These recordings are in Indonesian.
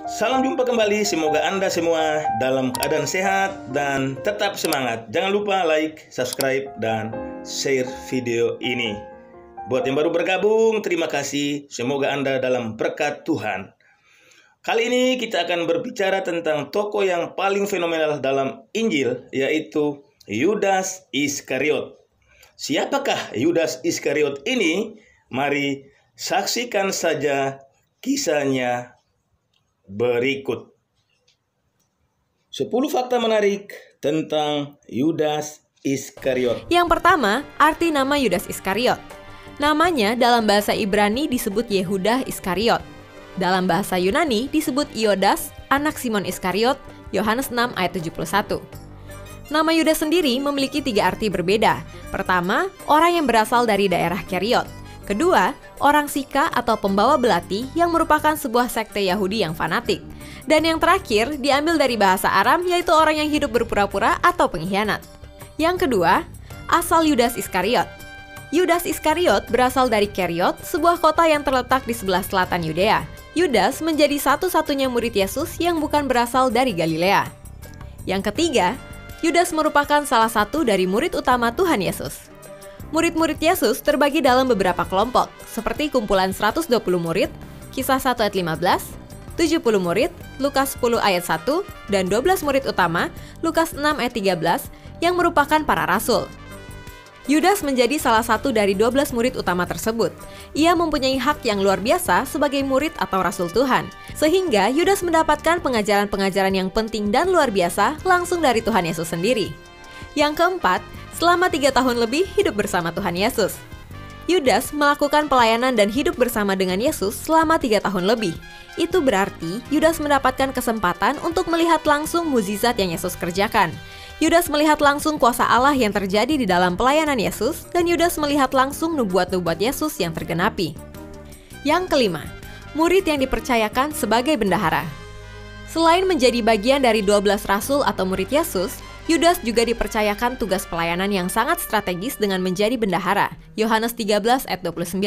Salam jumpa kembali, semoga Anda semua dalam keadaan sehat dan tetap semangat. Jangan lupa like, subscribe, dan share video ini. Buat yang baru bergabung, terima kasih. Semoga Anda dalam berkat Tuhan. Kali ini kita akan berbicara tentang tokoh yang paling fenomenal dalam Injil, yaitu Yudas Iskariot. Siapakah Yudas Iskariot ini? Mari saksikan saja kisahnya berikut. 10 fakta menarik tentang Yudas Iskariot. Yang pertama, arti nama Yudas Iskariot. Namanya dalam bahasa Ibrani disebut Yehuda Iskariot. Dalam bahasa Yunani disebut Iodas, anak Simon Iskariot, Yohanes 6 ayat 71. Nama Yudas sendiri memiliki 3 arti berbeda. Pertama, orang yang berasal dari daerah Keriot. Kedua, orang Sika atau pembawa belati yang merupakan sebuah sekte Yahudi yang fanatik. Dan yang terakhir, diambil dari bahasa Aram, yaitu orang yang hidup berpura-pura atau pengkhianat. Yang kedua, asal Yudas Iskariot. Yudas Iskariot berasal dari Keriot, sebuah kota yang terletak di sebelah selatan Yudea. Yudas menjadi satu-satunya murid Yesus yang bukan berasal dari Galilea. Yang ketiga, Yudas merupakan salah satu dari murid utama Tuhan Yesus. Murid-murid Yesus terbagi dalam beberapa kelompok, seperti kumpulan 120 murid, Kisah 1 ayat 15, 70 murid, Lukas 10 ayat 1, dan 12 murid utama, Lukas 6 ayat 13, yang merupakan para rasul. Yudas menjadi salah satu dari 12 murid utama tersebut. Ia mempunyai hak yang luar biasa sebagai murid atau rasul Tuhan, sehingga Yudas mendapatkan pengajaran-pengajaran yang penting dan luar biasa langsung dari Tuhan Yesus sendiri. Yang keempat, selama 3 tahun lebih hidup bersama Tuhan Yesus. Yudas melakukan pelayanan dan hidup bersama dengan Yesus selama 3 tahun lebih. Itu berarti Yudas mendapatkan kesempatan untuk melihat langsung mukjizat yang Yesus kerjakan. Yudas melihat langsung kuasa Allah yang terjadi di dalam pelayanan Yesus, dan Yudas melihat langsung nubuat-nubuat Yesus yang tergenapi. Yang kelima, murid yang dipercayakan sebagai bendahara. Selain menjadi bagian dari 12 rasul atau murid Yesus, Yudas juga dipercayakan tugas pelayanan yang sangat strategis dengan menjadi bendahara, Yohanes 13 ayat 29.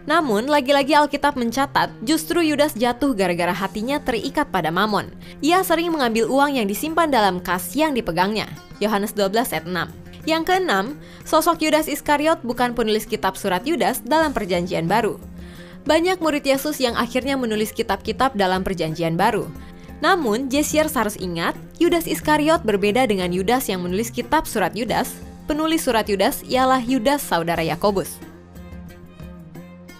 Namun, lagi-lagi Alkitab mencatat, justru Yudas jatuh gara-gara hatinya terikat pada Mamon. Ia sering mengambil uang yang disimpan dalam kas yang dipegangnya, Yohanes 12 ayat 6. Yang keenam, sosok Yudas Iskariot bukan penulis kitab surat Yudas dalam Perjanjian Baru. Banyak murid Yesus yang akhirnya menulis kitab-kitab dalam Perjanjian Baru. Namun, Jesiers harus ingat, Yudas Iskariot berbeda dengan Yudas yang menulis kitab surat Yudas. Penulis surat Yudas ialah Yudas saudara Yakobus.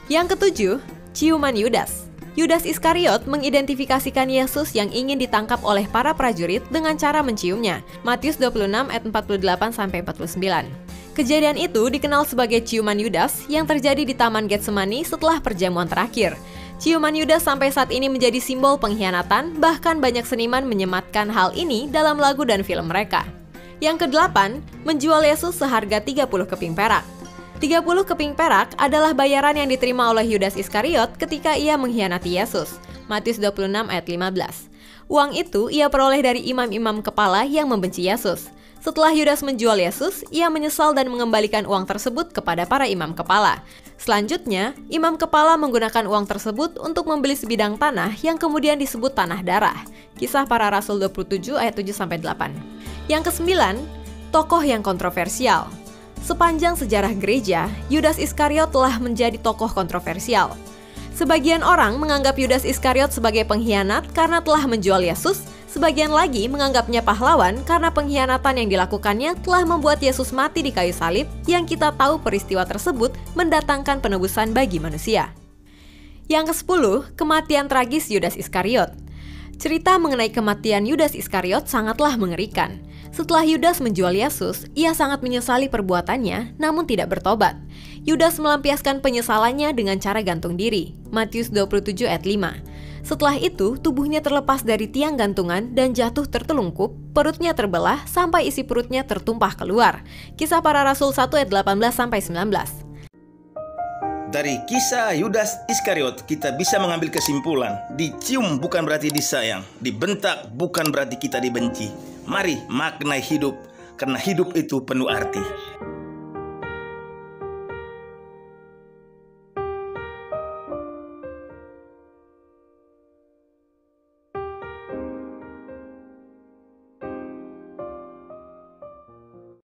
Yang ketujuh, ciuman Yudas. Yudas Iskariot mengidentifikasikan Yesus yang ingin ditangkap oleh para prajurit dengan cara menciumnya. Matius 26 ayat 48-49. Kejadian itu dikenal sebagai ciuman Yudas yang terjadi di Taman Getsemani setelah perjamuan terakhir. Ciuman Yudas sampai saat ini menjadi simbol pengkhianatan, bahkan banyak seniman menyematkan hal ini dalam lagu dan film mereka. Yang kedelapan, menjual Yesus seharga 30 keping perak. 30 keping perak adalah bayaran yang diterima oleh Yudas Iskariot ketika ia mengkhianati Yesus. Matius 26 ayat 15. Uang itu ia peroleh dari imam-imam kepala yang membenci Yesus. Setelah Yudas menjual Yesus, ia menyesal dan mengembalikan uang tersebut kepada para imam kepala. Selanjutnya, imam kepala menggunakan uang tersebut untuk membeli sebidang tanah yang kemudian disebut tanah darah. Kisah Para Rasul 27 ayat 7-8. Yang kesembilan, tokoh yang kontroversial. Sepanjang sejarah gereja, Yudas Iskariot telah menjadi tokoh kontroversial. Sebagian orang menganggap Yudas Iskariot sebagai pengkhianat karena telah menjual Yesus. Sebagian lagi menganggapnya pahlawan karena pengkhianatan yang dilakukannya telah membuat Yesus mati di kayu salib, yang kita tahu peristiwa tersebut mendatangkan penebusan bagi manusia. Yang ke-10, kematian tragis Yudas Iskariot. Cerita mengenai kematian Yudas Iskariot sangatlah mengerikan. Setelah Yudas menjual Yesus, ia sangat menyesali perbuatannya, namun tidak bertobat. Yudas melampiaskan penyesalannya dengan cara gantung diri, Matius 27 ayat 5. Setelah itu, tubuhnya terlepas dari tiang gantungan dan jatuh tertelungkup, perutnya terbelah sampai isi perutnya tertumpah keluar. Kisah Para Rasul 1 ayat 18-19. Dari kisah Yudas Iskariot, kita bisa mengambil kesimpulan. Dicium bukan berarti disayang, dibentak bukan berarti kita dibenci. Mari maknai hidup, karena hidup itu penuh arti.